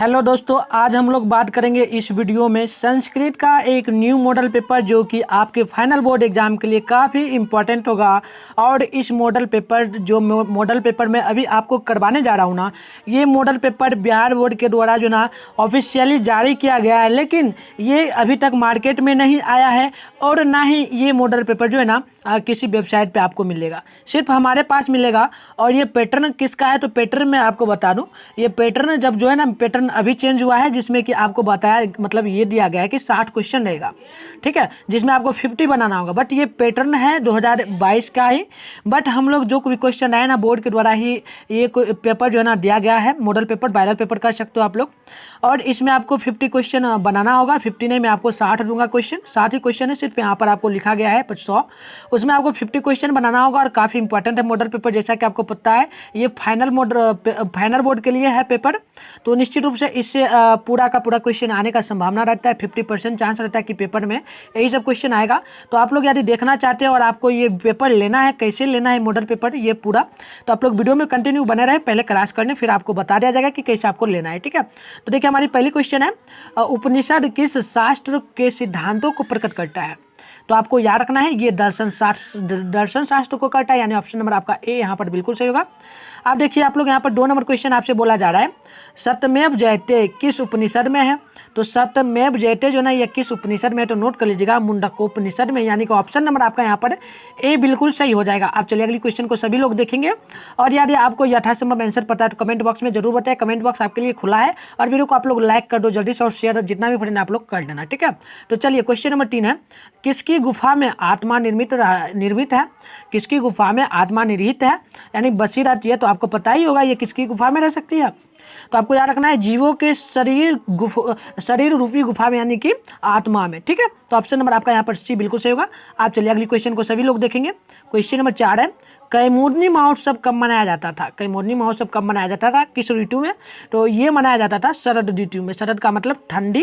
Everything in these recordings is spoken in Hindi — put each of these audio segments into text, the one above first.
हेलो दोस्तों, आज हम लोग बात करेंगे इस वीडियो में संस्कृत का एक न्यू मॉडल पेपर जो कि आपके फाइनल बोर्ड एग्जाम के लिए काफ़ी इम्पोर्टेंट होगा। और इस मॉडल पेपर जो मॉडल पेपर मैं अभी आपको करवाने जा रहा हूँ ना, ये मॉडल पेपर बिहार बोर्ड के द्वारा जो ना ऑफिशियली जारी किया गया है, लेकिन ये अभी तक मार्केट में नहीं आया है और ना ही ये मॉडल पेपर जो है ना किसी वेबसाइट पे आपको मिलेगा, सिर्फ हमारे पास मिलेगा। और ये पैटर्न किसका है, तो पैटर्न मैं आपको बता दूं, ये पैटर्न जब जो है ना पैटर्न अभी चेंज हुआ है, जिसमें कि आपको बताया मतलब ये दिया गया है कि 60 क्वेश्चन रहेगा, ठीक है, जिसमें आपको 50 बनाना होगा। बट ये पैटर्न है 2022 का ही। बट हम लोग जो कोई क्वेश्चन आए ना बोर्ड के द्वारा ही ये पेपर जो है ना दिया गया है, मॉडल पेपर वायरल पेपर कर सकते हो आप लोग। और इसमें आपको 50 क्वेश्चन बनाना होगा। 50 नहीं, मैं आपको 60 दूंगा क्वेश्चन, 60 ही क्वेश्चन है, सिर्फ यहाँ पर आपको लिखा गया है 100, उसमें आपको 50 क्वेश्चन बनाना होगा। और काफ़ी इंपॉर्टेंट है मॉडल पेपर, जैसा कि आपको पता है ये फाइनल बोर्ड के लिए है पेपर, तो निश्चित रूप से इससे पूरा का पूरा क्वेश्चन आने का संभावना रहता है। 50% चांस रहता है कि पेपर में यही सब क्वेश्चन आएगा। तो आप लोग यदि देखना चाहते हैं और आपको ये पेपर लेना है, कैसे लेना है मॉडल पेपर ये पूरा, तो आप लोग वीडियो में कंटिन्यू बने रहे, पहले क्लास करने फिर आपको बता दिया जाएगा कि कैसे आपको लेना है, ठीक है। तो देखिए हमारी पहली क्वेश्चन है, उपनिषद किस शास्त्र के सिद्धांतों को प्रकट करता है। तो आपको याद रखना है ये दर्शन शास्त्र को करता है, यानी ऑप्शन नंबर आपका ए यहाँ पर बिल्कुल सही होगा। आप देखिए आप लोग यहाँ पर 2 नंबर क्वेश्चन आपसे बोला जा रहा है, सत्यमेव जयते किस उपनिषद में है। तो सत्यमेव जयते जो ना ये किस उपनिषद में है, तो नोट कर लीजिएगा मुंडकोपनिषद में, यानी कि ऑप्शन नंबर आपका यहाँ पर ए बिल्कुल सही हो जाएगा। आप चलिए अगली क्वेश्चन को सभी लोग देखेंगे। और यदि आपको यथासंभव आंसर पता है तो कमेंट बॉक्स में जरूर बताएं, कमेंट बॉक्स आपके लिए खुला है। और वीडियो को आप लोग लाइक कर दो जल्दी से, और शेयर जितना भी फ्रेंड आप लोग कर देना, ठीक है। तो चलिए क्वेश्चन नंबर 3 है, किसकी गुफा में आत्मा निर्मित है, किसकी गुफा में आत्मा निहित है, यानी बसी रहती है। तो आपको पता ही होगा ये किसकी गुफा में रह सकती है। तो आपको याद रखना है जीवों के शरीर रूपी गुफा में, यानी कि आत्मा में, ठीक है। तो ऑप्शन नंबर आपका यहाँ पर सी बिल्कुल सही होगा। आप चलिए अगली क्वेश्चन को सभी लोग देखेंगे। क्वेश्चन नंबर 4 है, कैमोरनी महोत्सव कब मनाया जाता था। कैमोरनी महोत्सव कब मनाया जाता था, किस ऋतु में। तो ये मनाया जाता था शरद ऋतु में। शरद का मतलब ठंडी,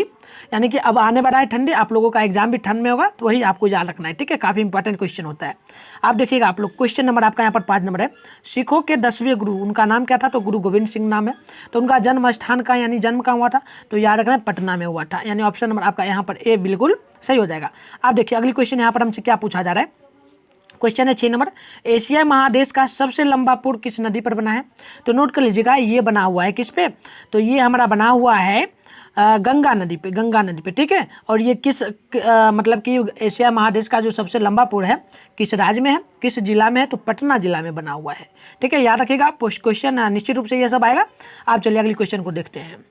यानी कि अब आने वाला है ठंडी, आप लोगों का एग्जाम भी ठंड में होगा, तो वही आपको याद रखना है, ठीक है। काफी इंपॉर्टेंट क्वेश्चन होता है। आप देखिएगा आप लोग क्वेश्चन नंबर आपका यहाँ पर 5 नंबर है, सिखों के 10वें गुरु, उनका नाम क्या था, तो गुरु गोविंद सिंह नाम है। तो उनका जन्म स्थान का यानी जन्म कहाँ हुआ था, तो याद रखना है पटना में हुआ था, यानी ऑप्शन नंबर आपका यहाँ पर ए बिल्कुल सही हो जाएगा। आप देखिए अगली क्वेश्चन यहाँ पर हमसे क्या पूछा जा रहा है। क्वेश्चन है 6 नंबर, एशिया महादेश का सबसे लंबा पुल किस नदी पर बना है। तो नोट कर लीजिएगा ये बना हुआ है किस पे, तो ये हमारा बना हुआ है गंगा नदी पे, ठीक है। और ये किस मतलब कि एशिया महादेश का जो सबसे लंबा पुल है किस राज्य में है, किस जिला में है, तो पटना जिला में बना हुआ है, ठीक है। याद रखिएगा क्वेश्चन निश्चित रूप से ये सब आएगा। आप चलिए अगली क्वेश्चन को देखते हैं।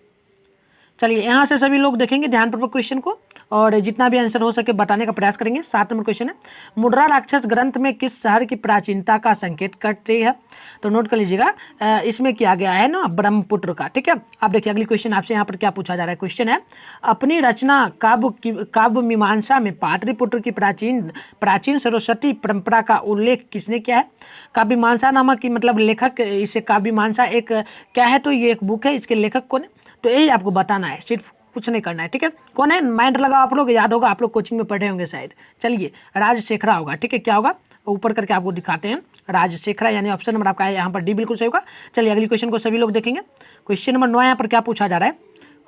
चलिए यहाँ से सभी लोग देखेंगे ध्यानपूर्वक क्वेश्चन को, और जितना भी आंसर हो सके बताने का प्रयास करेंगे। 7 नंबर क्वेश्चन है, मुद्रा राक्षस ग्रंथ में किस शहर की प्राचीनता का संकेत करती है। तो नोट कर लीजिएगा इसमें किया गया है ना ब्रह्मपुत्र का, ठीक है। आप देखिए अगली क्वेश्चन आपसे यहाँ पर क्या पूछा जा रहा है। क्वेश्चन है, अपनी रचना काव्य मीमांसा में पाटलिपुत्र की प्राचीन सरस्वती परंपरा का उल्लेख किसने किया है। काव्य मीमांसा नामक की मतलब लेखक, इसे काव्य मीमांसा एक क्या है, तो ये एक बुक है, इसके लेखक कौन है, तो यही आपको बताना है, सिर्फ कुछ नहीं करना है, ठीक है। कौन है, माइंड लगाओ, आप लोग याद होगा, आप लोग कोचिंग में पढ़े होंगे शायद। चलिए राजशेखरा होगा, ठीक है। क्या होगा, ऊपर करके आपको दिखाते हैं, राजशेखरा, यानी ऑप्शन नंबर आपका है यहाँ पर डी बिल्कुल सही होगा। चलिए अगली क्वेश्चन को सभी लोग देखेंगे। क्वेश्चन नंबर 9 यहाँ पर क्या पूछा जा रहा है।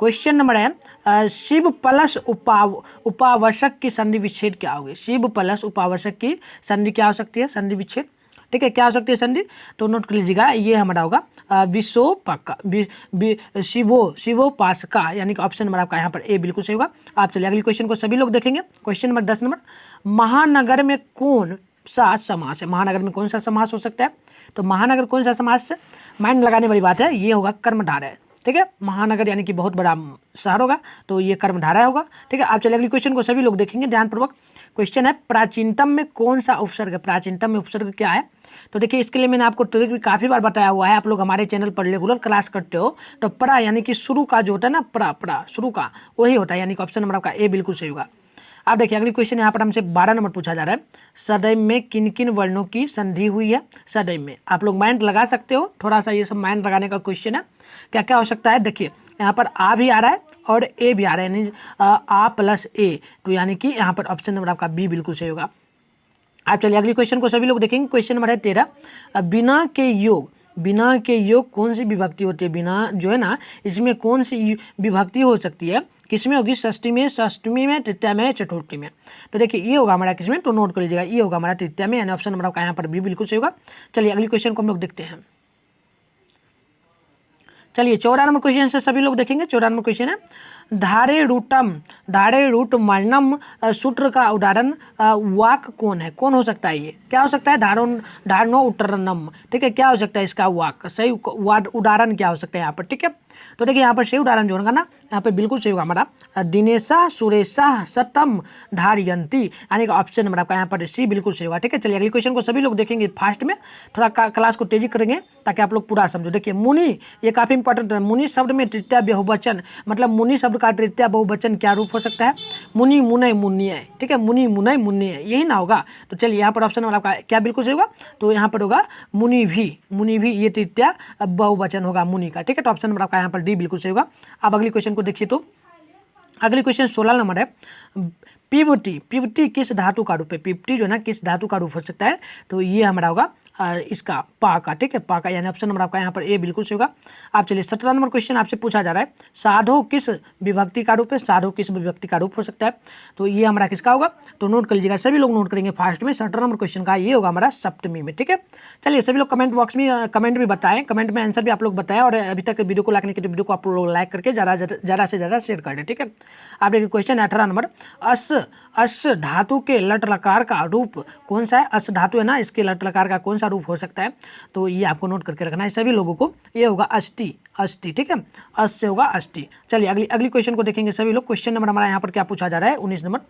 क्वेश्चन नंबर है, शिव प्लस उपावश्यक की संधि विच्छेद क्या होगी। शिव प्लस उपावश्यक की संधि क्या हो सकती है, संधि विच्छेद, ठीक है। क्या हो सकती है संधि, तो नोट कर लीजिएगा ये हमारा होगा शिवोपासका, यानी कि ऑप्शन नंबर आपका यहाँ पर ए बिल्कुल सही होगा। आप चलिए अगली क्वेश्चन को सभी लोग देखेंगे। क्वेश्चन नंबर 10 नंबर, महानगर में कौन सा समास है। महानगर में कौन सा समास हो सकता है, तो महानगर कौन सा समास है, माइंड लगाने वाली बात है, ये होगा कर्मधारय, ठीक है। महानगर यानी कि बहुत बड़ा शहर होगा, तो ये कर्मधारय होगा, ठीक है। आप चलिए अगली क्वेश्चन को सभी लोग देखेंगे ध्यानपूर्वक। क्वेश्चन है, प्राचीनतम में कौन सा उपसर्ग है। प्राचीनतम में उपसर्ग क्या है, तो देखिए इसके लिए मैंने आपको ट्रिक भी काफ़ी बार बताया हुआ है। आप लोग हमारे चैनल पर रेगुलर क्लास करते हो, तो परा यानी कि शुरू का जो होता है ना, परा शुरू का वही होता है, यानी कि ऑप्शन नंबर आपका ए बिल्कुल सही होगा। आप देखिए अगली क्वेश्चन यहाँ पर हमसे 12 नंबर पूछा जा रहा है, सदैव में किन किन वर्णों की संधि हुई है। सदैव में आप लोग माइंड लगा सकते हो, थोड़ा सा ये सब माइंड लगाने का क्वेश्चन है। क्या क्या हो सकता है, देखिए यहाँ पर आ भी आ रहा है और ए भी आ रहा है, यानी आ प्लस ए, तो यानी कि यहाँ पर ऑप्शन नंबर आपका बी बिल्कुल सही होगा। आप चलिए अगली क्वेश्चन को सभी लोग देखेंगे। क्वेश्चन नंबर है 13, बिना के योग बिना के योग कौन सी विभक्ति होती है? बिना जो है ना, इसमें कौन सी विभक्ति हो सकती है? किसमें होगी? षष्ठी में, सप्तमी में, तृतीया में, चतुर्थी में। तो देखिए ये होगा हमारा किसमें, तो नोट कर लीजिएगा, ये होगा हमारा तृतीया में, यानी ऑप्शन नंबर आपका यहाँ पर भी बिल्कुल सही होगा। चलिए अगली क्वेश्चन को हम लोग देखते हैं। चलिए 14 नंबर क्वेश्चन से सभी लोग देखेंगे। 14 नंबर क्वेश्चन है धारे रूट मर्णम सूत्र का उदाहरण वाक कौन है? कौन हो सकता है ये? क्या हो सकता है? धारणो उत्तरनम। ठीक है, क्या हो सकता है इसका वाक? सही उदाहरण क्या हो सकता है यहाँ पर? ठीक है, तो देखिए यहाँ पर सही उदाहरण जो होगा ना, यहाँ पे बिल्कुल सही होगा हमारा दिनेशा सुरेशा सतम धारयंती, यानी कि ऑप्शन नंबर आपका यहाँ पर सी बिल्कुल सही होगा। ठीक है, चलिए अगले क्वेश्चन को सभी लोग देखेंगे फास्ट में, थोड़ा क्लास को तेजी करेंगे ताकि आप लोग पूरा समझो। देखिए मुनि, ये काफी इंपॉर्टेंट है। मुनि शब्द में तृतीया बहुवचन, मतलब मुनि शब्द का तृतीया बहुवचन क्या रूप हो सकता है? मुनि मुनय मुन्य। ठीक है, मुनि मुनय मुन्य, यही ना होगा? तो चलिए यहाँ पर ऑप्शन नंबर आपका क्या बिल्कुल सही होगा? तो यहाँ पर होगा मुनि भी, ये तृतीया बहुवचन होगा मुनि का। ठीक है, तो ऑप्शन नंबर आपका यहाँ पर डी बिल्कुल सही होगा। अब अगली क्वेश्चन को देखिए, तो अगली क्वेश्चन 16 नंबर है पिवटी किस धातु का रूप है? पिवटी जो है ना, किस धातु का रूप हो सकता है? तो ये हमारा होगा इसका पा का। ठीक है, पा का, यानी ऑप्शन नंबर आपका यहाँ पर ए बिल्कुल सही होगा। आप चलिए 17 नंबर क्वेश्चन आपसे पूछा जा रहा है साधो किस विभक्ति का रूप है? साधो किस विभक्ति का रूप हो सकता है? तो ये हमारा किसका होगा? तो नोट कर लीजिएगा, सभी लोग नोट करेंगे फास्ट में। 17 नंबर क्वेश्चन का ये होगा हमारा सप्तमी में। ठीक है, चलिए सभी लोग कमेंट बॉक्स में कमेंट भी बताएं, कमेंट में आंसर भी आप लोग बताएं, और अभी तक वीडियो को लाइक नहीं किया तो वीडियो को आप लोग लाइक करके ज़्यादा से ज़्यादा शेयर कर दें। ठीक है, आप देखिए क्वेश्चन 18 नंबर अस धातु के लट लकार का रूप कौन सा है? अस धातु है ना, इसके लट लकार का कौन सा रूप हो सकता है? तो ये आपको नोट करके रखना है सभी लोगों को। ये होगा अष्टि। ठीक है, अस से होगा अष्टि। चलिए अगली क्वेश्चन को देखेंगे सभी लोग। क्वेश्चन नंबर हमारा यहाँ पर क्या पूछा जा रहा है? 19 नंबर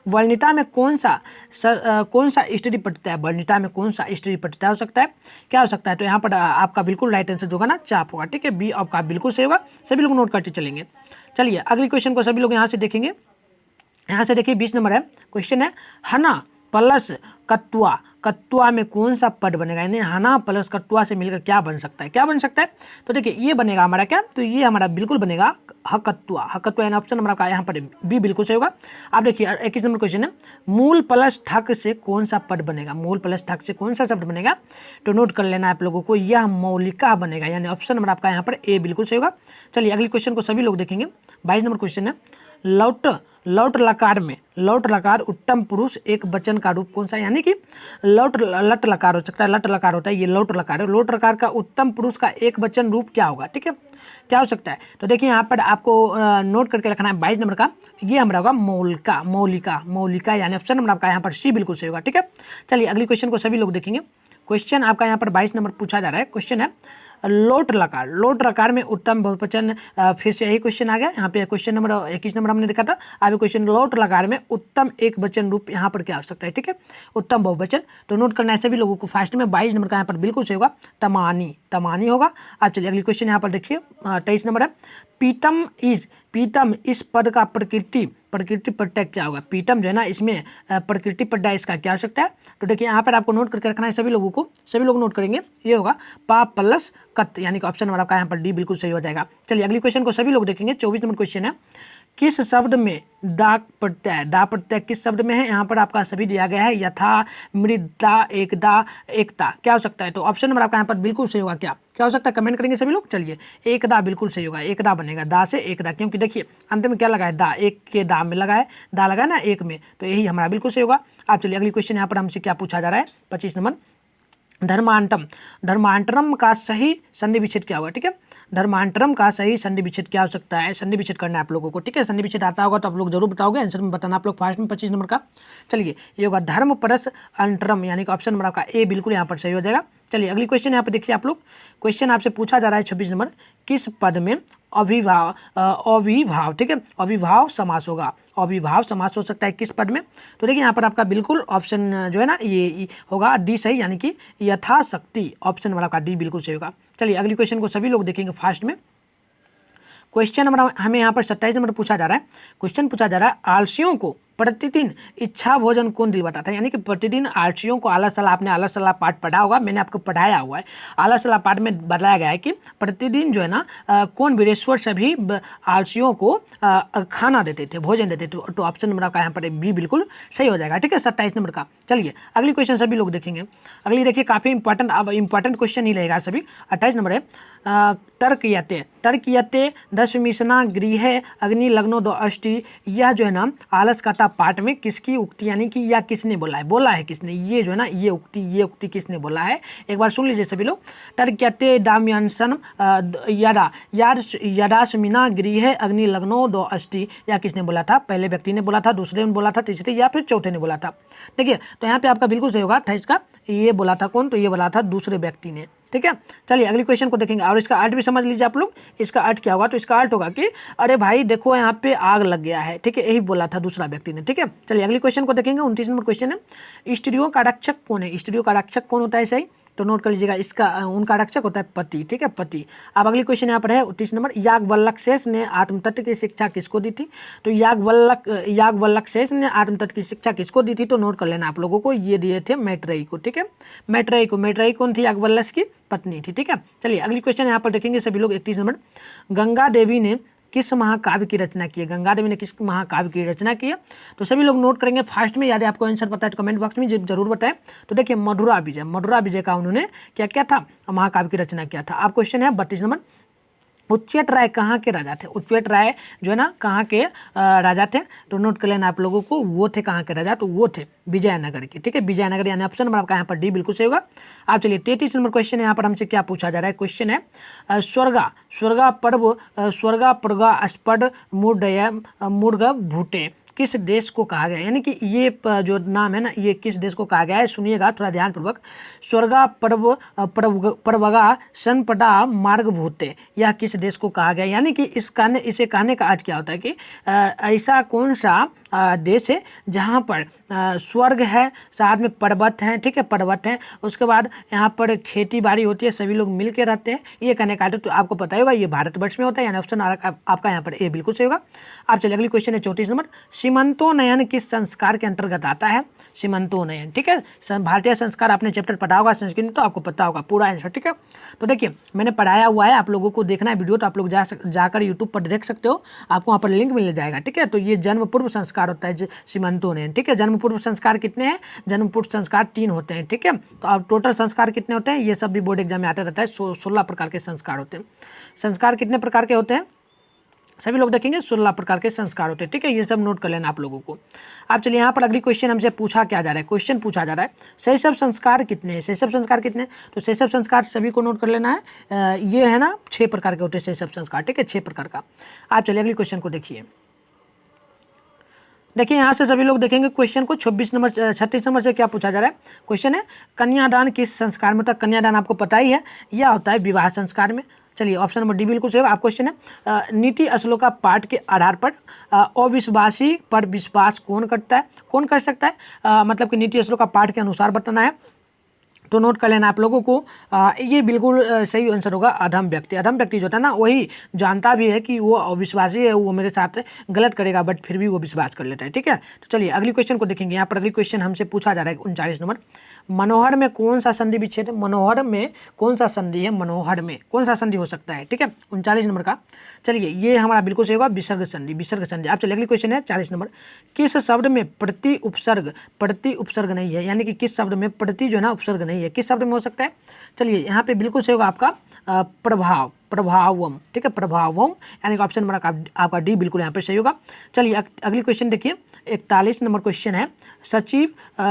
वर्णिता में कौन सा स्त्री प्रत्यय? वर्णिता में कौन सा स्त्री प्रत्यय हो सकता है? क्या हो सकता है? तो यहाँ पर आपका बिल्कुल राइट आंसर जो होगा ना, चाप होगा। ठीक है, बी आपका बिल्कुल सही होगा। सभी लोग नोट करते चलेंगे। चलिए अगली क्वेश्चन को सभी लोग यहाँ से देखेंगे। यहाँ से देखिए 20 नंबर है, क्वेश्चन है हना प्लस कत्वा में कौन सा पद बनेगा? यानी हना प्लस कत्वा से मिलकर क्या बन सकता है? क्या बन सकता है? तो देखिए ये बनेगा हमारा क्या? तो ये हमारा बिल्कुल बनेगा हकत्वा। यानी ऑप्शन नंबर आपका यहाँ पर बी बिल्कुल सही होगा। आप देखिए 21 नंबर क्वेश्चन है मूल प्लस ठक से कौन सा पद बनेगा? मूल प्लस ठक से कौन सा शब्द बनेगा? तो नोट कर लेना आप लोगों को, यह मौलिका बनेगा, यानी ऑप्शन नंबर आपका यहाँ पर ए बिल्कुल सही होगा। चलिए अगले क्वेश्चन को सभी लोग देखेंगे। 22 नंबर क्वेश्चन है लौट लकार उत्तम पुरुष एक वचन का रूप कौन सा? यानी कि लट लकार हो सकता है, लट लकार होता है, ये लौट लकार है। लौट लकार का उत्तम पुरुष का एक वचन रूप क्या होगा? ठीक है, क्या हो सकता है? तो देखिए यहाँ पर आपको नोट करके रखना है 22 नंबर का, ये हमारा होगा मौलिका, यानी ऑप्शन नंबर आपका यहाँ पर सी बिल्कुल सही होगा। ठीक है, चलिए अगली क्वेश्चन को सभी लोग देखेंगे। क्वेश्चन आपका यहाँ पर 22 नंबर पूछा जा रहा है। क्वेश्चन है लोट लकार में उत्तम बहुवचन, फिर से यही क्वेश्चन आ गया। यहाँ पे क्वेश्चन नंबर 21 नंबर हमने देखा था। अब क्वेश्चन लोट लकार में उत्तम एक वचन रूप यहाँ पर क्या हो सकता है? ठीक है, उत्तम बहुवचन। तो नोट करना है सभी लोगों को फास्ट में। 22 नंबर का यहाँ पर बिल्कुल सही होगा, तमानी होगा। आप चलिए अगली क्वेश्चन यहाँ पर देखिए 23 नंबर है पीतम इस पद का प्रकृति प्रत्यय क्या होगा? पीतम जो है ना, इसमें प्रकृति प्रत्यय इसका क्या हो सकता है? तो देखिए यहाँ पर आपको नोट करके रखना है सभी लोगों को, सभी लोग नोट करेंगे। ये होगा पा प्लस कत, यानी कि ऑप्शन नंबर आपका यहाँ पर डी बिल्कुल सही हो जाएगा। चलिए अगली क्वेश्चन को सभी लोग देखेंगे। 24 नंबर क्वेश्चन है किस शब्द में दा प्रत्यय किस शब्द में है? यहाँ पर आपका सभी दिया गया है, यथा, मृदा, एकता। क्या हो सकता है? तो ऑप्शन नंबर आपका यहाँ पर बिल्कुल सही होगा। क्या हो सकता है? कमेंट करेंगे सभी लोग। चलिए एकदा बिल्कुल सही होगा, एकदा बनेगा, दा से एकदा, क्योंकि देखिए अंत में क्या लगा है? दा, एक के दा में लगा है, दा लगा है ना एक में, तो यही हमारा बिल्कुल सही होगा। आप चलिए अगली क्वेश्चन यहाँ पर हमसे क्या पूछा जा रहा है? 25 नंबर धर्मांतरम का सही संधि विच्छेद क्या होगा? ठीक है, धर्मांतरम का सही संधि विच्छेद क्या हो सकता है? संधि विच्छेद करना है आप लोगों को। ठीक है, संधि विच्छेद आता होगा तो आप लोग जरूर बताओगे, आंसर में बताना आप लोग फास्ट में 25 नंबर का। चलिए ये होगा धर्म परस अंतरम, यानी कि ऑप्शन नंबर आपका ए बिल्कुल यहाँ पर सही हो जाएगा। चलिए अगली क्वेश्चन यहाँ पर देखिए आप लोग। क्वेश्चन आपसे पूछा जा रहा है 26 नंबर किस पद में अविभाव, ठीक है, अविभाव समास होगा? अविभाव समास हो सकता है किस पद में? तो देखिए यहाँ पर आपका बिल्कुल ऑप्शन जो है ना ये होगा डी सही, यानी कि यथाशक्ति, ऑप्शन नंबर आपका डी बिल्कुल सही होगा। चलिए अगली क्वेश्चन को सभी लोग देखेंगे फास्ट में। क्वेश्चन नंबर हमें यहाँ पर 27 नंबर पूछा जा रहा है। क्वेश्चन पूछा जा रहा है प्रतिदिन इच्छा भोजन कौन दिलवाता था, यानी कि प्रतिदिन आलसियों को आलस सलाह, आपने आलस सलाह पाठ पढ़ा होगा, मैंने आपको पढ़ाया हुआ है। आलस सलाह पाठ में बताया गया है कि प्रतिदिन जो है ना कौन वीरेश्वर सभी आलसियों को खाना देते थे, भोजन देते थे। तो ऑप्शन नंबर आपका यहाँ पर बी बिल्कुल सही हो जाएगा, ठीक है, 27 नंबर का। चलिए अगली क्वेश्चन सभी लोग देखेंगे। अगली देखिए काफ़ी इंपॉर्टेंट, अब इंपॉर्टेंट क्वेश्चन ही रहेगा सभी। 28 नंबर है, तर्क यते दशमिशना गृह अग्नि लग्नो दो अष्टि। यह जो है ना आलस काटा पाठ में किसकी उक्ति, यानी कि यह किसने बोला है किसने, ये जो है ना ये उक्ति किसने बोला है, एक बार सुन लीजिए सभी लोग। तर्क्यते दाम्यांसन यदाशमिना गृह अग्नि लग्नो दो अष्टि, यह किसने बोला था, पहले व्यक्ति ने बोला था, दूसरे ने बोला था, तीसरे या फिर चौथे ने बोला था। देखिए तो यहाँ पे आपका बिल्कुल सही होगा 28 का, ये बोला था कौन, तो ये बोला था दूसरे व्यक्ति ने, ठीक है। चलिए अगली क्वेश्चन को देखेंगे और इसका अर्थ भी समझ लीजिए आप लोग। इसका अर्थ क्या होगा, तो इसका अर्थ होगा कि अरे भाई देखो यहाँ पे आग लग गया है, ठीक है, यही बोला था दूसरा व्यक्ति ने, ठीक है। चलिए अगली क्वेश्चन को देखेंगे। 29 नंबर क्वेश्चन है, स्त्रियों का रक्षक कौन है, स्त्रियों का रक्षक कौन होता है, सही तो नोट कर लीजिएगा, इसका उनका रक्षक होता है पति, ठीक है, पति। अब अगली क्वेश्चन यहाँ पर है 29 नंबर, याज्ञवल्क्य ने आत्मतत्व की शिक्षा किसको दी थी, तो याज्ञवल्क्य ने आत्मतत्व की शिक्षा किसको दी थी, तो नोट कर लेना आप लोगों को, ये दिए थे मैत्रेयी को, ठीक है, मैत्रेयी कौन थी, याज्ञवल्क्य की पत्नी थी, ठीक है। चलिए अगली क्वेश्चन यहाँ पर देखेंगे सभी लोग। 31 नंबर, गंगा देवी ने किस महाकाव्य की रचना की है, गंगा देवी ने किस महाकाव्य की रचना की है, तो सभी लोग नोट करेंगे फास्ट में, याद है आपको आंसर पता है तो कमेंट बॉक्स में जरूर बताएं। तो देखिए मधुरा विजय का उन्होंने क्या क्या था, महाकाव्य की रचना किया था। अब क्वेश्चन है 32 नंबर, उच्चैठ राय कहाँ के राजा थे, उच्चैठ राय जो है ना कहाँ के राजा थे, तो नोट कर लेना आप लोगों को, वो थे कहाँ के राजा, तो वो थे विजयनगर के, ठीक है, विजयनगर, यानी ऑप्शन नंबर आपका यहाँ पर डी बिल्कुल सही होगा। आप चलिए 33 नंबर क्वेश्चन है, यहाँ पर हमसे क्या पूछा जा रहा है, क्वेश्चन है स्वर्गा पर्व स्पड मूर्ग भूटे किस देश को कहा गया, यानी कि ये जो नाम है ना ये किस देश को कहा गया है, सुनिएगा थोड़ा ध्यानपूर्वक। स्वर्गा पर्वगा सनपटा मार्ग भूते, यह किस देश को कहा गया, यानी कि इसे कहने का अर्थ क्या होता है कि ऐसा कौन सा देश है जहाँ पर स्वर्ग है, साथ में पर्वत हैं, ठीक है, पर्वत हैं, उसके बाद यहाँ पर खेती बाड़ी होती है, सभी लोग मिल के रहते हैं, ये कहने का तो आपको पता ही होगा ये भारतवर्ष में होता है, यानी ऑप्शन आपका यहाँ पर ए बिल्कुल सही होगा। आप चलिए अगली क्वेश्चन है 34 नंबर, सीमंतोन्नयन किस संस्कार के अंतर्गत आता है, सीमंतोन्नयन, ठीक है, भारतीय संस्कार आपने चैप्टर पढ़ा होगा संस्कृत, तो आपको पता होगा पूरा आंसर, ठीक है। तो देखिए मैंने पढ़ाया हुआ है, आप लोगों को देखना है वीडियो तो आप लोग जाकर यूट्यूब पर देख सकते हो, आपको वहाँ पर लिंक मिल जाएगा, ठीक है। तो ये जन्म पूर्व संस्कार होता है सीमंतोन्नयन, ठीक है। जन्म पूर्व संस्कार कितने हैं, जन्म पूर्व संस्कार 3 होते हैं, ठीक है। तो अब टोटल संस्कार कितने होते हैं, ये सब भी बोर्ड एग्जाम में आता रहता है, 16 प्रकार के संस्कार होते हैं। संस्कार कितने प्रकार के होते हैं, सभी लोग देखेंगे 16 प्रकार के संस्कार होते हैं, ठीक है, ये सब नोट कर लेना आप लोगों को। आप चलिए यहाँ पर अगली क्वेश्चन हमसे पूछा क्या जा रहा है, क्वेश्चन पूछा जा रहा है शैशव संस्कार कितने हैं, शैशव संस्कार कितने हैं, तो शैशव संस्कार सभी को नोट कर लेना है, ये है ना 6 प्रकार के होते हैं शैशव संस्कार, ठीक है, 6 प्रकार का। आप चलिए अगली क्वेश्चन को देखिए। देखिए यहाँ से सभी लोग देखेंगे क्वेश्चन को 36 नंबर से क्या पूछा जा रहा है, क्वेश्चन है कन्यादान किस संस्कार में होता है, कन्यादान आपको पता ही है, यह होता है विवाह संस्कार में। चलिए ऑप्शन नंबर डी बिल्कुल सही होगा। आप क्वेश्चन है नीति श्लोका पाठ के आधार पर अविश्वासी पर विश्वास कौन करता है, कौन कर सकता है, मतलब कि नीति श्लोका पाठ के अनुसार बताना है, तो नोट कर लेना आप लोगों को, ये बिल्कुल सही आंसर होगा अधम व्यक्ति। अधम व्यक्ति जो होता है ना वही जानता भी है कि वो अविश्वासी है, वो मेरे साथ गलत करेगा, बट फिर भी वो विश्वास कर लेता है, ठीक है। तो चलिए अगली क्वेश्चन को देखेंगे। यहाँ पर अगली क्वेश्चन हमसे पूछा जा रहा है 39 नंबर, मनोहर में कौन सा संधि विच्छेद है, मनोहर में कौन सा संधि है, मनोहर में कौन सा संधि हो सकता है, ठीक है, 39 नंबर का। चलिए ये हमारा बिल्कुल सही होगा विसर्ग संधि, विसर्ग संधि। आप चलिए अगली क्वेश्चन है 40 नंबर, किस शब्द में प्रति उपसर्ग नहीं है, यानी कि किस शब्द में प्रति जो है ना उपसर्ग नहीं है, किस शब्द में हो सकता है। चलिए यहाँ पे बिल्कुल सही होगा आपका प्रभावम, ठीक है, प्रभावम, यानी कि ऑप्शन नंबर आपका डी बिल्कुल यहाँ पे सही होगा। चलिए अगली क्वेश्चन देखिए 41 नंबर क्वेश्चन है,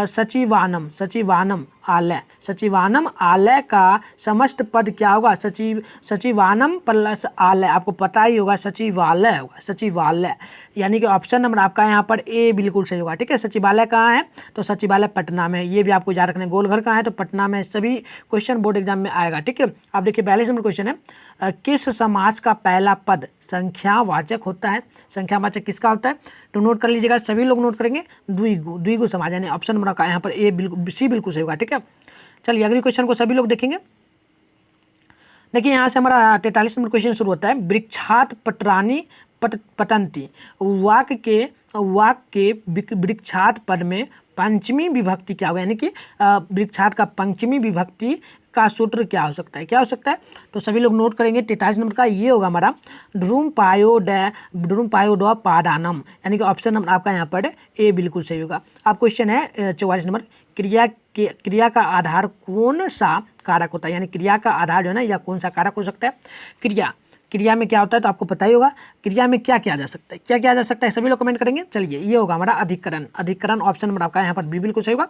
सचिवानम आलय का समस्त पद क्या होगा, सचिवानम प्लस आलय, आपको पता ही होगा सचिवालय होगा, सचिवालय, यानी कि ऑप्शन नंबर आपका यहाँ पर ए बिल्कुल सही होगा, ठीक है। सचिवालय कहाँ है, तो सचिवालय पटना में, ये भी आपको याद रखना है। गोलघर कहाँ है, तो पटना में, सभी क्वेश्चन बोर्ड एग्जाम में आएगा, ठीक है। आप देखिए 42 नंबर क्वेश्चन है, किस समास का पहला पद संख्यावाचक होता है, संख्यावाचक किसका होता है, तो नोट कर लीजिएगा, सभी लोग नोट करेंगे, द्विगु समाज, यानी ऑप्शन नंबर का यहाँ पर ए बिल्कुल सी बिल्कुल सही होगा, ठीक है। चलिए अगली क्वेश्चन को सभी लोग देखेंगे। देखिए यहाँ से हमारा 43 नंबर क्वेश्चन शुरू होता है, वृक्षात पतंती। वाक्य के वृक्षात पद में पंचमी विभक्ति क्या होगा, यानी कि वृक्षात का पंचमी विभक्ति का सूत्र क्या हो सकता है, क्या हो सकता है। तो सभी लोग नोट करेंगे 43 नंबर का, ये होगा हमारा ड्रूमपायोडो पादानम, यानी कि ऑप्शन नंबर आपका यहाँ पर ए बिल्कुल सही होगा। अब क्वेश्चन है 44 नंबर, क्रिया का आधार कौन सा कारक होता है, यानी क्रिया का आधार जो है ना या कौन सा कारक हो सकता है। क्रिया में क्या होता है तो आपको पता ही होगा, क्रिया में क्या किया जा सकता है, क्या किया जा सकता है, सभी लोग कमेंट करेंगे। चलिए ये होगा हमारा अधिकरण ऑप्शन नंबर आपका यहाँ पर बी बिल्कुल सही होगा।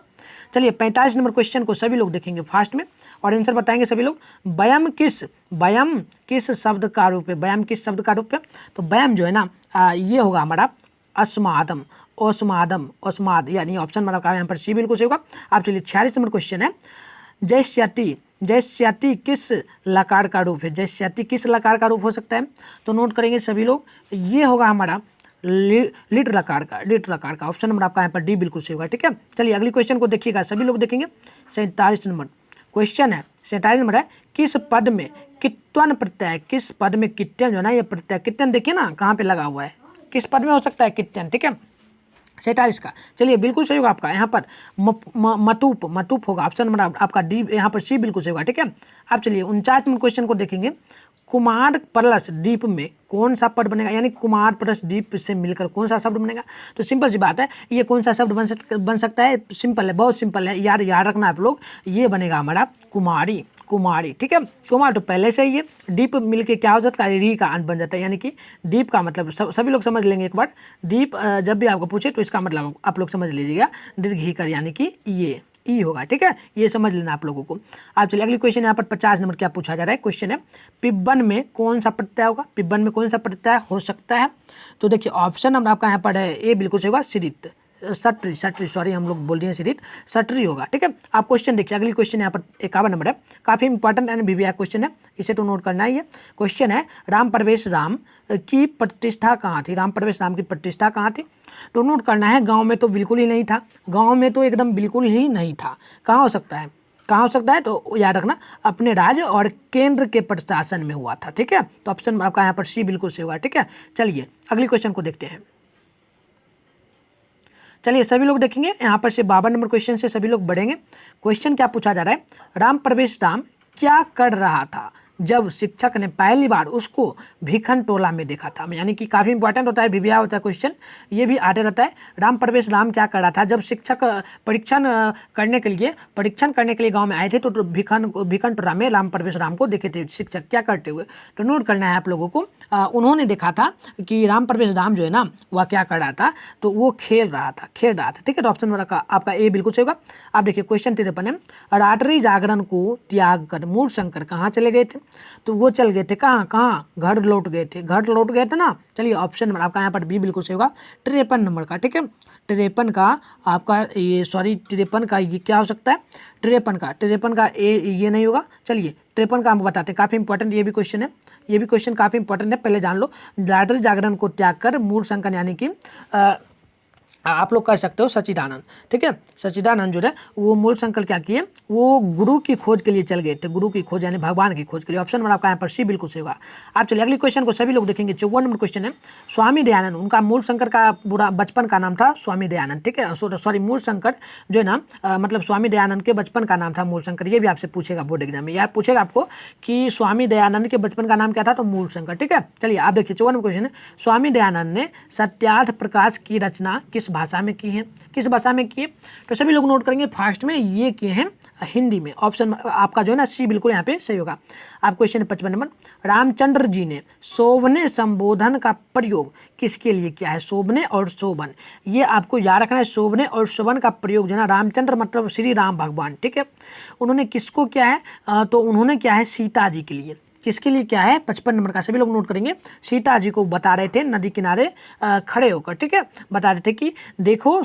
चलिए 45 नंबर क्वेश्चन को सभी लोग देखेंगे फास्ट में और आंसर बताएंगे सभी लोग। व्यायाम किस शब्द का रूप है, व्यायाम किस शब्द का रूप है। तो व्यायाम जो है ना ये होगा हमारा अस्मादम, यानी ऑप्शन नंबर आपका यहाँ पर सी बिल्कुल सही होगा। आप चलिए 46 नंबर क्वेश्चन है, जयस्याति किस लकार का रूप है, जयस्याति किस लकार का रूप हो सकता है। तो नोट करेंगे सभी लोग, ये होगा हमारा लिट लकार का ऑप्शन नंबर आपका यहाँ पर डी बिल्कुल सही होगा। ठीक है, चलिए अगली क्वेश्चन को देखिएगा, सभी लोग देखेंगे। 47 नंबर क्वेश्चन है, 47 नंबर है, किस पद में कित्वन प्रत्यय, किस पद में कित्वन जो है ना ये प्रत्यय, कित्वन देखिए ना कहाँ पे लगा हुआ है, किस पद में हो सकता है कित्वन। ठीक है 47 का, चलिए बिल्कुल सही होगा आपका यहाँ पर मतूप होगा, ऑप्शन नंबर आपका डी यहाँ पर सी बिल्कुल सही होगा। ठीक है, अब चलिए 49 नंबर क्वेश्चन को देखेंगे, कुमार प्लस द्वीप में कौन सा पद बनेगा, यानी कुमार प्लस द्वीप से मिलकर कौन सा शब्द बनेगा। तो सिंपल सी बात है, ये कौन सा शब्द बन सकता है, सिंपल है, बहुत सिंपल है, याद रखना आप लोग, ये बनेगा हमारा कुमारी। ठीक है, कुमार तो पहले से ही है, दीप मिलके क्या हो जाता है, री का अंत बन जाता है, यानी कि दीप का मतलब सभी लोग समझ लेंगे एक बार, दीप जब भी आपको पूछे तो इसका मतलब आप लोग समझ लीजिएगा, दीर्घ ही कर, यानी कि ये ई होगा। ठीक है, ये समझ लेना आप लोगों को। आप चलिए अगली क्वेश्चन यहाँ पर 50 नंबर क्या पूछा जा रहा है, क्वेश्चन है पिब्बन में कौन सा प्रत्यय होगा, पिब्बन में कौन सा प्रत्यय हो सकता है। तो देखिए ऑप्शन नंबर आपका यहाँ पर है ए बिल्कुल सही होगा, सिरित सटरी सॉरी हम लोग बोल दिए सिरित, सटरी होगा। ठीक है, आप क्वेश्चन देखिए, अगली क्वेश्चन यहाँ पर 51 नंबर है, काफी इंपॉर्टेंट एंड वीवीआई क्वेश्चन है, इसे तो नोट करना ही है। क्वेश्चन है राम प्रवेश राम की प्रतिष्ठा कहाँ थी, राम प्रवेश राम की प्रतिष्ठा कहाँ थी। तो नोट करना है, गाँव में तो बिल्कुल ही नहीं था, गाँव में तो एकदम बिल्कुल ही नहीं था, कहाँ हो सकता है, कहाँ हो सकता है, तो याद रखना अपने राज्य और केंद्र के प्रशासन में हुआ था। ठीक है, तो ऑप्शन आपका यहाँ पर सी बिल्कुल सही होगा। ठीक है, चलिए अगली क्वेश्चन को देखते हैं। चलिए सभी लोग देखेंगे, यहाँ पर से 52 नंबर क्वेश्चन से सभी लोग बढ़ेंगे। क्वेश्चन क्या पूछा जा रहा है, राम प्रवेश राम क्या कर रहा था जब शिक्षक ने पहली बार उसको भिखन टोला में देखा था, यानी कि काफ़ी इंपॉर्टेंट होता है, वीवीआई होता है क्वेश्चन, ये भी आते रहता है। राम प्रवेश राम क्या कर रहा था जब शिक्षक परीक्षण करने के लिए गांव में आए थे, तो भिखन टोला में राम प्रवेश राम को देखे थे शिक्षक क्या करते हुए। तो नोट करना है आप लोगों को, उन्होंने देखा था कि राम प्रवेश राम जो है ना वह क्या कर रहा था, तो वो खेल रहा था। ठीक है, तो ऑप्शन आपका ए बिल्कुल सही होगा। आप देखिए क्वेश्चन 53 है, रात्रि जागरण को त्याग कर मूल शंकर कहाँ चले गए थे। तो वो चल गए थे कहाँ, घर लौट गए थे ना। चलिए ऑप्शन नंबर आपका यहाँ पर बी बिल्कुल सही होगा, 53 नंबर का। ठीक है, 53 का आपका ये 53 का ये क्या हो सकता है, 53 का ये नहीं होगा। चलिए 53 का हम बताते हैं, काफ़ी इंपॉर्टेंट ये भी क्वेश्चन है, ये भी क्वेश्चन काफ़ी इंपॉर्टेंट है, पहले जान लो। रात्रि जागरण को त्याग कर मूल शंकर, यानी कि आप लोग कर सकते हो सच्चिदानंद। ठीक है, सच्चिदानंद जो है वो मूल शंकर क्या किए, वो गुरु की खोज के लिए चल गए थे, गुरु की खोज यानी भगवान की खोज के लिए। ऑप्शन नंबर आपका यहाँ पर सी बिल्कुल सही होगा। आप चलिए अगली क्वेश्चन को सभी लोग देखेंगे। 54 नंबर क्वेश्चन है, स्वामी दयानंद, उनका मूल शंकर का पूरा बचपन का नाम था स्वामी दयानंद। ठीक है, सॉरी मूल शंकर जो है ना मतलब स्वामी दयानंद के बचपन का नाम था मूल शंकर। ये भी आपसे पूछेगा बोर्ड एग्जाम में, यार पूछेगा आपको कि स्वामी दयानंद के बचपन का नाम क्या था, तो मूल शंकर। ठीक है, चलिए आप देखिए 54 नंबर क्वेश्चन है, स्वामी दयानंद ने सत्यार्थ प्रकाश की रचना किस भाषा में की है, किस भाषा में किए। तो सभी लोग नोट करेंगे फास्ट में, ये किए हैं हिंदी में। ऑप्शन आपका जो है ना सी बिल्कुल यहाँ पे सही होगा। आप क्वेश्चन 55 नंबर, रामचंद्र जी ने शोभने संबोधन का प्रयोग किसके लिए किया है, शोभने और शोभन, ये आपको याद रखना है। शोभने और शोभन का प्रयोग जो है ना, रामचंद्र मतलब श्री राम भगवान। ठीक है, उन्होंने किसको किया है, तो उन्होंने किया है सीता जी के लिए। किसके लिए क्या है, 55 नंबर का सभी लोग नोट करेंगे। सीता जी को बता रहे थे नदी किनारे खड़े होकर। ठीक है, बता रहे थे कि देखो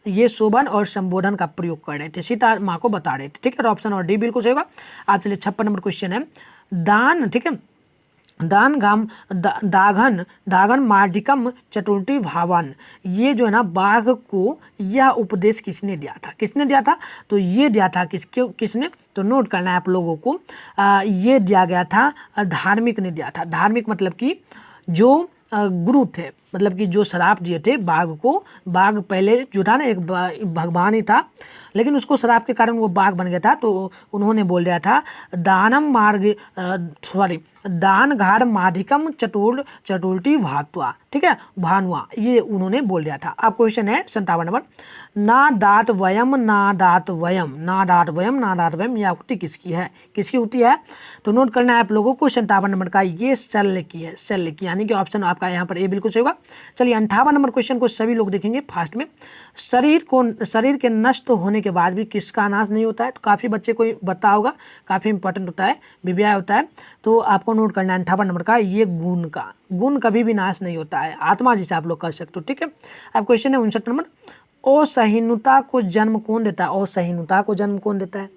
ये शोभन और संबोधन का प्रयोग कर रहे थे, सीता माँ को बता रहे थे। ठीक है, ऑप्शन और डी बिल्कुल सही होगा। आप चलिए 56 नंबर क्वेश्चन है, दान। ठीक है, दाघन मार्डिकम चतुर्थी भावन, ये जो है ना बाघ को यह उपदेश किसने दिया था, तो ये दिया था किसने, तो नोट करना है आप लोगों को, ये दिया गया था धार्मिक ने दिया था। धार्मिक मतलब कि जो गुरु थे, मतलब कि जो श्राप दिए थे बाघ को। बाघ पहले जो था ना एक भगवान ही था, लेकिन उसको श्राप के कारण वो बाघ बन गया था। तो उन्होंने बोल दिया था दानम मार्ग दान घाड़ माधिकम चटुलटी भातवा, ठीक है, भानुआ, ये उन्होंने बोल दिया था। अब क्वेश्चन है 57 नंबर, ना दात वयम ना दात वयम ना दात वयम ना दात वयम, यह उक्ति किसकी है, किसकी उक्ति है? तो नोट करना है आप लोगों को 57 नंबर का, ये शल्य की है, शल्य की, यानी कि ऑप्शन आपका यहाँ पर ए बिल्कुल सही होगा। चलिए 58 नंबर क्वेश्चन को सभी लोग देखेंगे फास्ट में। शरीर के नष्ट होने के बाद भी किसका नाश नहीं होता है? तो काफ़ी बच्चे को पता होगा, काफ़ी इंपॉर्टेंट होता है, विव्याय होता है। तो आपको नोट करना है 58 नंबर का, ये गुण का, गुण कभी भी नाश नहीं होता है, आत्मा जिसे आप लोग कह सकते हो, ठीक है। अब क्वेश्चन है 59 नंबर, असहिष्णुता को जन्म कौन देता है? असहिष्णुता को जन्म कौन देता है?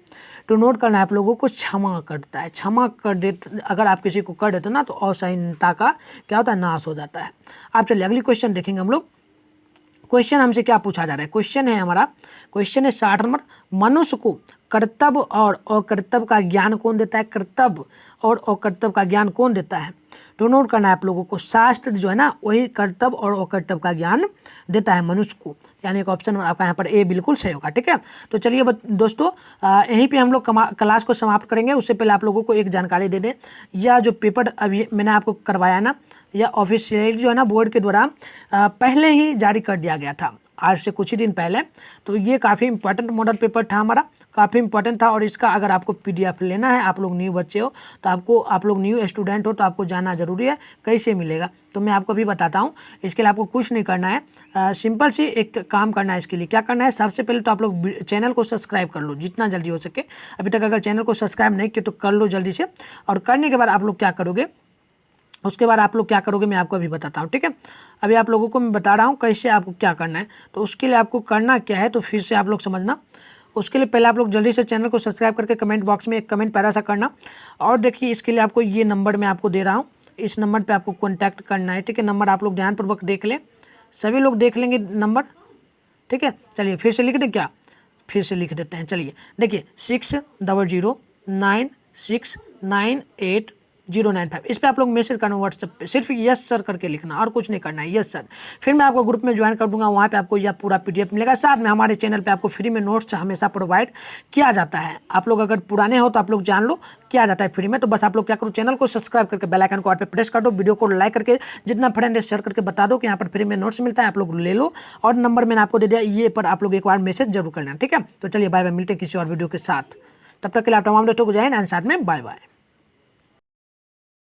तो नोट करना है आप लोगों को, क्षमा करता है, क्षमा कर दे, अगर आप किसी को कर देते ना तो असहिष्णुता का क्या होता है, नाश हो जाता है। आप चलिए अगली क्वेश्चन देखेंगे हम लोग। क्वेश्चन हमसे क्या पूछा जा रहा है? क्वेश्चन है हमारा, क्वेश्चन है 60 नंबर, मनुष्य को कर्तव्य और अकर्तव्य का ज्ञान कौन देता है? कर्तव्य और अकर्तव्य का ज्ञान कौन देता है? तो नोट करना है आप लोगों को, शास्त्र जो है ना वही कर्तव्य और अकर्तव्य का ज्ञान देता है मनुष्य को, यानी एक ऑप्शन आपका यहाँ पर ए बिल्कुल सही होगा, ठीक है। तो चलिए दोस्तों यहीं पे हम लोग क्लास को समाप्त करेंगे। उससे पहले आप लोगों को एक जानकारी दे दें, यह जो पेपर अभी मैंने आपको करवाया ना, यह ऑफिशियली जो है ना बोर्ड के द्वारा पहले ही जारी कर दिया गया था, आज से कुछ ही दिन पहले। तो ये काफ़ी इंपॉर्टेंट मॉडल पेपर था हमारा, काफ़ी इंपॉर्टेंट था। और इसका अगर आपको पीडीएफ लेना है, आप लोग न्यू बच्चे हो तो आप लोग न्यू स्टूडेंट हो तो आपको जानना जरूरी है, कैसे मिलेगा तो मैं आपको भी बताता हूँ। इसके लिए आपको कुछ नहीं करना है, सिंपल सी एक काम करना है। इसके लिए क्या करना है, सबसे पहले तो आप लोग चैनल को सब्सक्राइब कर लो जितना जल्दी हो सके। अभी तक अगर चैनल को सब्सक्राइब नहीं किया तो कर लो जल्दी से। और करने के बाद आप लोग क्या करोगे, उसके बाद आप लोग क्या करोगे मैं आपको अभी बताता हूँ, ठीक है। अभी आप लोगों को मैं बता रहा हूँ कैसे आपको क्या करना है। तो उसके लिए आपको करना क्या है तो फिर से आप लोग समझना। उसके लिए पहले आप लोग जल्दी से चैनल को सब्सक्राइब करके कमेंट बॉक्स में एक कमेंट प्यारा सा करना। और देखिए इसके लिए आपको ये नंबर मैं आपको दे रहा हूँ, इस नंबर पर आपको कॉन्टैक्ट करना है, ठीक है। नंबर आप लोग ध्यानपूर्वक देख लें, सभी लोग देख लेंगे नंबर, ठीक है। चलिए फिर से लिख दें क्या, फिर से लिख देते हैं। चलिए देखिए 6009698095, इस पर आप लोग मैसेज करना व्हाट्सएप पे, सिर्फ यस सर करके लिखना और कुछ नहीं करना है, यस सर। फिर मैं आपको ग्रुप में ज्वाइन कर दूंगा, वहाँ पे आपको यह पूरा पीडीएफ मिलेगा। साथ में हमारे चैनल पे आपको फ्री में नोट्स हमेशा प्रोवाइड किया जाता है। आप लोग अगर पुराने हो तो आप लोग जान लो किया जाता है फ्री में। तो बस आप लोग क्या करो, चैनल को सब्सक्राइब करके बेल आइकन को ऑल पे प्रेस कर दो, वीडियो को लाइक करके जितना फ्रेंड है शेयर करके बता दो कि यहाँ पर फ्री में नोट्स मिलता है, आप लोग ले लो। और नंबर मैंने आपको दे दिया, ये पर आप लोग एक बार मैसेज जरूर करना, ठीक है। तो चलिए बाय बाय, मिलते हैं किसी और वीडियो के साथ। तब तक के लिए आप तमाम दोस्तों को जय हिंद, साथ में बाय बाय।